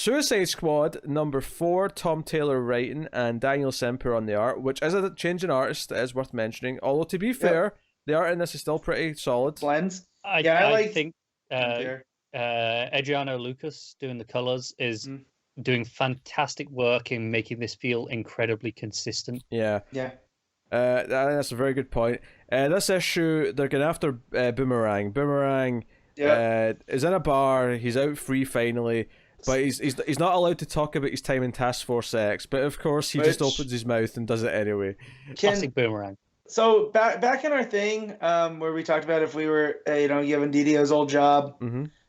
Suicide Squad #4, Tom Taylor writing and Daniel Semper on the art, which is a change in artist that is worth mentioning. Although to be fair, the art in this is still pretty solid. Blends. I think Adriano Lucas doing the colors is doing fantastic work in making this feel incredibly consistent. Yeah. That's a very good point. This issue, they're going after Boomerang. Boomerang is in a bar. He's out free finally, but he's not allowed to talk about his time in Task Force X. But of course, he just opens his mouth and does it anyway. Classic Boomerang. So back in our thing, where we talked about if we were, given Didio's old job,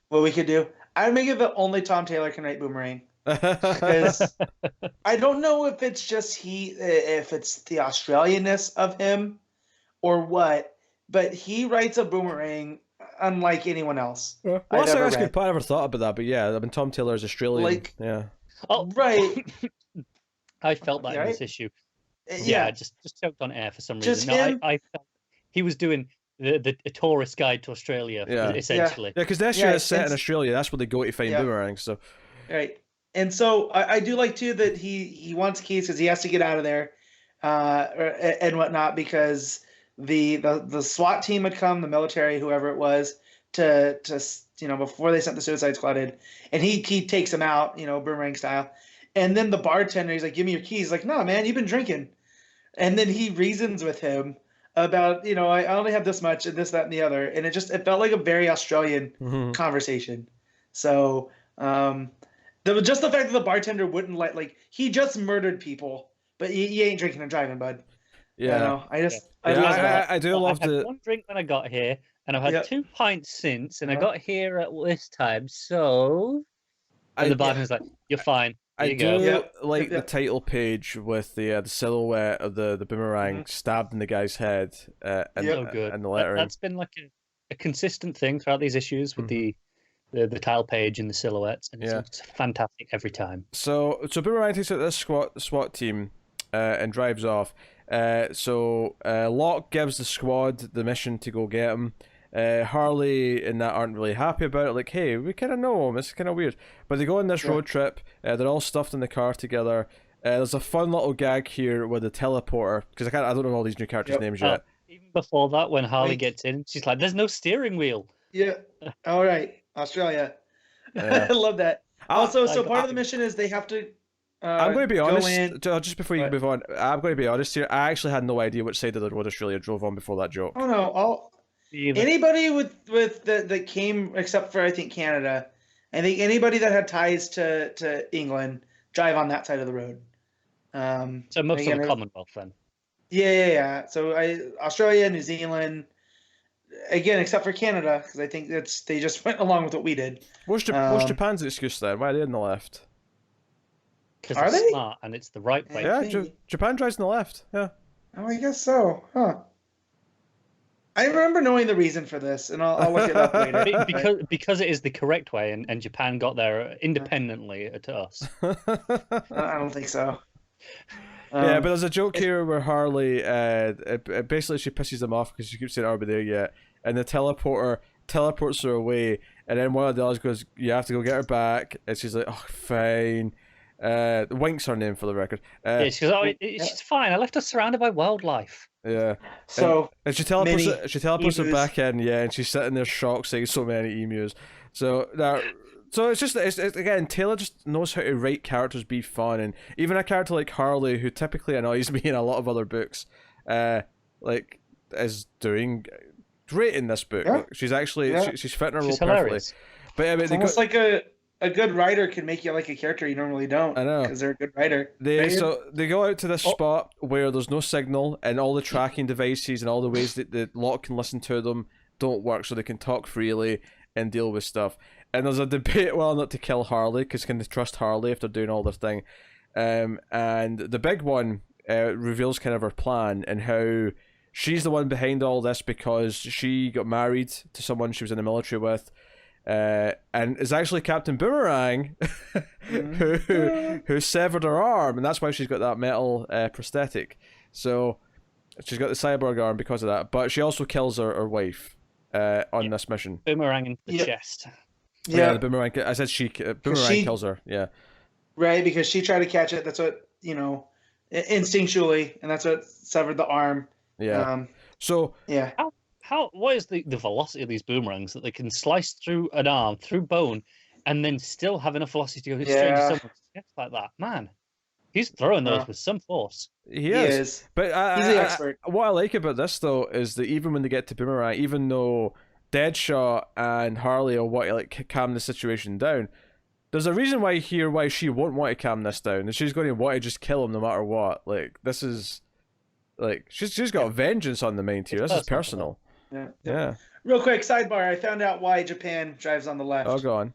what we could do, I'd make it that only Tom Taylor can write Boomerang. Because I don't know if it's just if it's the Australianness of him or what, but he writes a Boomerang unlike anyone else. Well, that's a good point. I never thought about that, but yeah, I mean, Tom Taylor is Australian. Oh, right. I felt that in this issue. Yeah, I just choked on air for some reason. I felt he was doing the tourist guide to Australia, essentially. Yeah, because this year is set in Australia. That's where they go to find boomerangs. So, right. And so I do like too that he wants keys because he has to get out of there, and whatnot, because the SWAT team had come, the military, whoever it was, to before they sent the Suicide Squad in, and he takes them out, Boomerang style, and then the bartender, he's like, "Give me your keys." He's like, "No, man, you've been drinking," and then he reasons with him about, I only have this much and this, that, and the other, and it felt like a very Australian conversation. So. Just the fact that the bartender wouldn't he just murdered people, but he ain't drinking and driving, bud. Yeah. I do love I had one drink when I got here, and I've had 2 pints since, and I got here at this time, so... And the bartender's like, "You're fine. Here you go." Like the title page with the silhouette of the boomerang stabbed in the guy's head, and the lettering. That's been like a consistent thing throughout these issues with the tile page and the silhouettes, and it's fantastic every time. So Boomerang takes out this SWAT team and drives off. So Locke gives the squad the mission to go get him. Harley and that aren't really happy about it. Like, hey, we kind of know him. This is kind of weird. But they go on this road trip. They're all stuffed in the car together. There's a fun little gag here with the teleporter, because I don't know all these new characters' names yet. Even before that, when Harley gets in, she's like, "There's no steering wheel." Yeah. All right. Australia. I love that. Also, part of the mission is they have to. I'm going to be honest. Just before you move on, I'm going to be honest here. I actually had no idea which side of the road Australia drove on before that joke. Oh no! Anybody with that came, except for I think Canada. I think anybody that had ties to England drive on that side of the road. So most of the Commonwealth then. Yeah. So Australia, New Zealand. Again, except for Canada, because I think they just went along with what we did. What's Japan's excuse then? Why are they in the left? Because it's smart and it's the right way. Yeah, Japan drives in the left. Yeah. Oh, I guess so. Huh. I remember knowing the reason for this, and I'll look it up later. Because it is the correct way, and Japan got there independently to us. I don't think so. Yeah, but there's a joke here where Harley, basically she pisses them off because she keeps saying, "Are we there yet?" And the teleporter teleports her away, and then one of the others goes, "You have to go get her back," and she's like, "Oh, fine." Wink's her name for the record. Yeah, she goes, "Oh, she's fine. I left her surrounded by wildlife." Yeah. So and she teleports her back in, and she's sitting there shocked, saying so many emus. So now. So it's again, Taylor just knows how to write characters be fun, and even a character like Harley, who typically annoys me in a lot of other books, is doing great in this book. Yeah. She's actually she's fitting her role hilarious. perfectly. But I mean, it's almost like a good writer can make you like a character you normally don't. I know, because they're a good writer. So they go out to this spot where there's no signal, and all the tracking devices and all the ways that the Locke can listen to them don't work, so they can talk freely and deal with stuff. And there's a debate whether or not to kill Harley, because can they trust Harley if they're doing all this thing? And the big one reveals kind of her plan and how she's the one behind all this because she got married to someone she was in the military with, and is actually Captain Boomerang, who severed her arm, and that's why she's got that metal prosthetic. So she's got the cyborg arm because of that, but she also kills her wife on this mission. Boomerang in the chest. Yeah, the boomerang. I said boomerang kills her. Yeah. Right, because she tried to catch it. That's what, instinctually, and that's what severed the arm. Yeah. So yeah. What is the velocity of these boomerangs that they can slice through an arm, through bone, and then still have enough velocity to go straight into someone's chest like that? Man, he's throwing those with some force. He is. But he's the expert. What I like about this though is that even when they get to boomerang, even though Deadshot and Harley will want to like calm the situation down, there's a reason why she won't want to calm this down, and she's going to want to just kill him no matter what. Like this is, like she's got vengeance on the mind here. This is personal. Yeah. Real quick sidebar: I found out why Japan drives on the left. Oh, go on.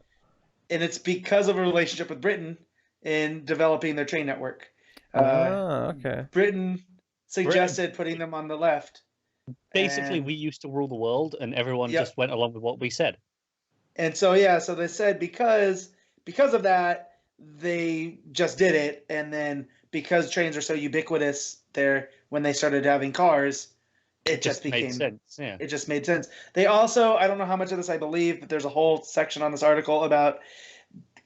And it's because of a relationship with Britain in developing their train network. Okay. Britain suggested putting them on the left. Basically, we used to rule the world, and everyone just went along with what we said. And so so they said because of that, they just did it, and then because trains are so ubiquitous there, when they started having cars, it just made sense. Yeah. It just made sense. They also, I don't know how much of this I believe, but there's a whole section on this article about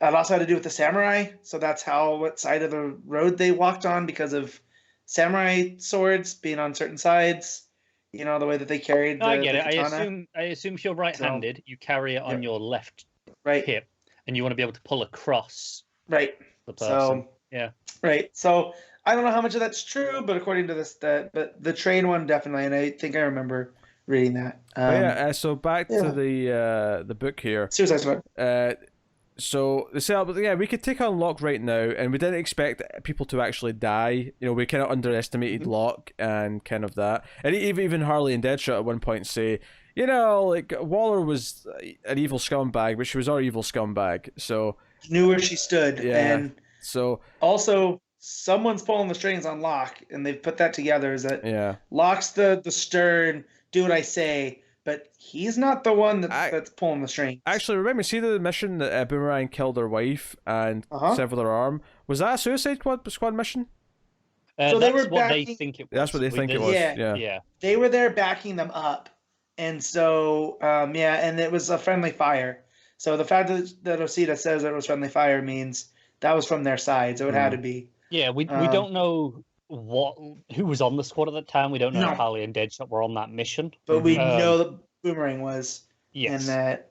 it also had to do with the samurai. So that's what side of the road they walked on because of samurai swords being on certain sides. The way that they carried. I get it. I assume if you're right-handed, you carry it on your left hip, and you want to be able to pull across. Right. The person. So yeah. Right. So I don't know how much of that's true, but according to this, but the train one definitely, and I think I remember reading that. So back to the book here. Suicide Squad. So the setup, we could take on Locke right now, and we didn't expect people to actually die. We kind of underestimated Locke and kind of that, and even Harley and Deadshot at one point say, like Waller was an evil scumbag, but she was our evil scumbag. So knew where she stood, and so also. Someone's pulling the strings on Locke, and they've put that together. Is that Locke's the stern, do what I say, but he's not the one that's pulling the strings. Actually, remember, see the mission that Boomerang killed her wife and severed her arm? Was that a Suicide Squad mission? So they were what they think it was. That's what they think it was. Yeah. They were there backing them up, and so and it was a friendly fire. So the fact that Osita says it was friendly fire means that was from their side, so it had to be. Yeah, we don't know who was on the squad at that time. We don't know if Harley and Deadshot were on that mission. But we know that Boomerang was. Yes. And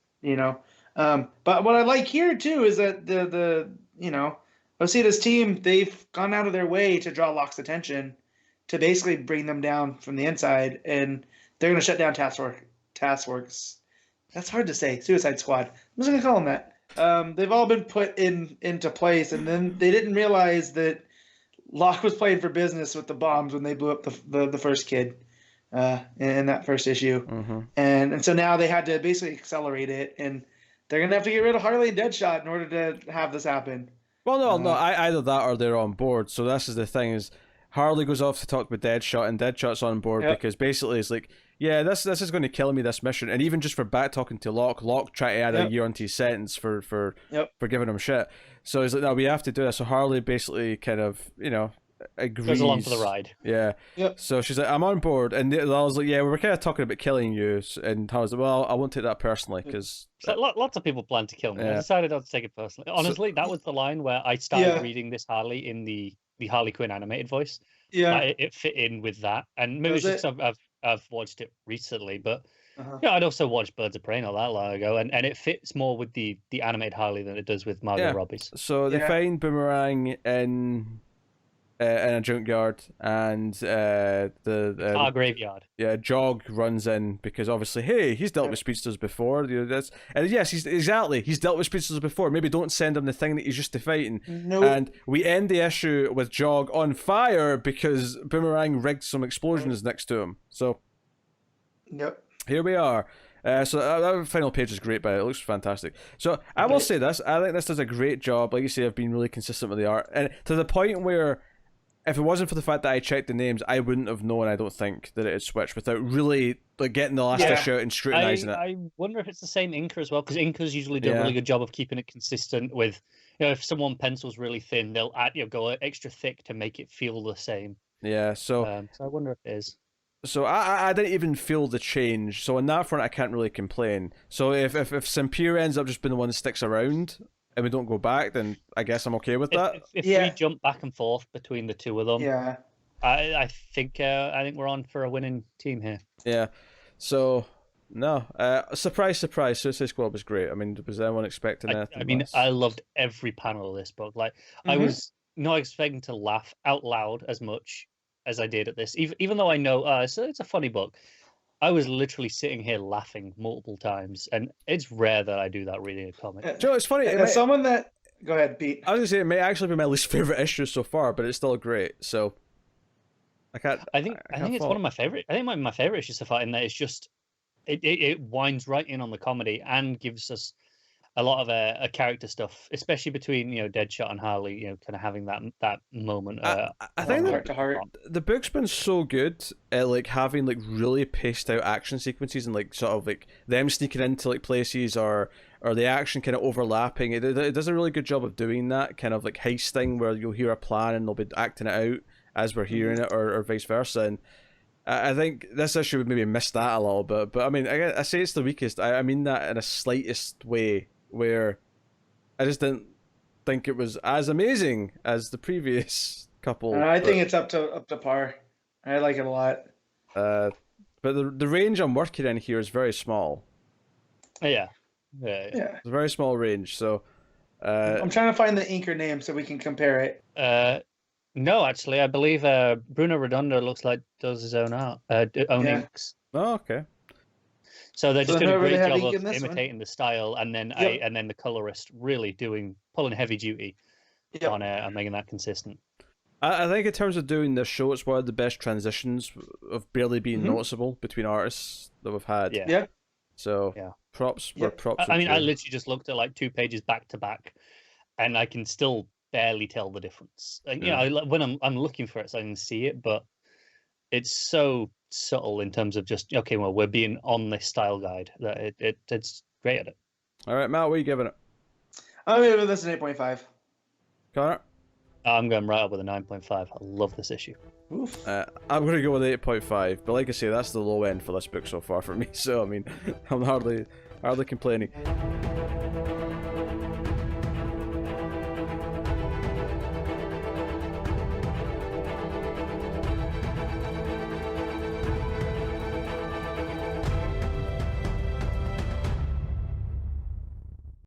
that, but what I like here too is that the Osita's team, they've gone out of their way to draw Locke's attention to basically bring them down from the inside, and they're going to shut down Task Force. That's hard to say. Suicide Squad. I'm just going to call them that. They've all been put into place, and then they didn't realize that Locke was playing for business with the bombs when they blew up the first kid in that first issue. Mm-hmm. And so now they had to basically accelerate it, and they're going to have to get rid of Harley and Deadshot in order to have this happen. Well, no, either that or they're on board. So this is the thing is Harley goes off to talk with Deadshot, and Deadshot's on board because basically it's like, yeah, this is going to kill me, this mission. And even just for back talking to Locke tried to add a year onto his sentence for giving him shit. So he's like, no, we have to do this. So Harley basically kind of, agrees. Goes along for the ride. Yeah. Yep. So she's like, I'm on board. And I was like, yeah, we were kind of talking about killing you. And Harley's like, well, I won't take that personally because... Lots of people plan to kill me. I decided not to take it personally. Honestly, that was the line where I started reading this Harley in the Harley Quinn animated voice. Yeah. It fit in with that. And maybe it's just I've watched it recently, but I'd also watched Birds of Prey not that long ago, and it fits more with the animated Harley than it does with Margot Robbie's. So they find Boomerang in a junkyard, and the car graveyard. Yeah, Jog runs in because obviously, hey, he's dealt with speedsters before. And yes, he's dealt with speedsters before. Maybe don't send him the thing that he's used to fighting. Nope. And we end the issue with Jog on fire because Boomerang rigged some explosions next to him. So, here we are. So that final page is great, but it looks fantastic. So I will say this: I think this does a great job. Like you say, I've been really consistent with the art, and to the point where, if it wasn't for the fact that I checked the names, I wouldn't have known, I don't think, that it had switched without really getting the last issue out and scrutinizing it. I wonder if it's the same inker as well, because inkers usually do a really good job of keeping it consistent with, if someone pencils really thin, they'll go extra thick to make it feel the same. Yeah, so I wonder if it is. So I didn't even feel the change. So on that front, I can't really complain. So if Sampier ends up just being the one that sticks around and we don't go back, then I guess I'm okay with that. If we jump back and forth between the two of them, Yeah. I think we're on for a winning team here. Yeah. So no, surprise, Suicide Squad was great. I mean, was anyone expecting anything? I mean, less? I loved every panel of this book. Like, I was not expecting to laugh out loud as much as I did at this, even though I know it's a funny book. I was literally sitting here laughing multiple times, and it's rare that I do that reading a comic. Joe, it's funny. As someone that go ahead, Pete. I was gonna say it may actually be my least favorite issue so far, but it's still great. So I can't. I think it's one of my favorite. I think my favorite issues so far in that it's just it winds right in on the comedy and gives us a lot of a character stuff, especially between Deadshot and Harley. Kind of having that moment. I think heart to heart. The book's been so good at like having like really paced out action sequences and like sort of like them sneaking into like places or the action kind of overlapping. It does a really good job of doing that kind of like heist thing where you'll hear a plan and they'll be acting it out as we're hearing it, or vice versa. And I think this issue would maybe miss that a little bit. But I mean, I say it's the weakest. I mean that in a slightest way, where I just didn't think it was as amazing as the previous couple. I think it's up to par. I like it a lot. But the range I'm working in here is very small. Yeah. It's a very small range. So I'm trying to find the inker name so we can compare it. No, actually, I believe Bruno Redondo looks like does his own art, inks. Oh, okay. So they're just doing a great job of one. imitating the style, and then and then the colorist really pulling heavy duty on making that consistent. I think in terms of doing this show, it's one of the best transitions of barely being noticeable between artists that we've had. Yeah. So props where props. I mean, I literally just looked at like 2 pages back to back, and I can still barely tell the difference. When I'm looking for it, so I can see it, but it's so subtle in terms of just well, we're being on this style guide that it's great at it. All right, Matt, what are you giving it? I'm gonna give this an 8.5. Connor? I'm going right up with a 9.5. I love this issue. Oof. I'm going to go with 8.5, but like I say, that's the low end for this book so far for me. So I mean, I'm hardly complaining.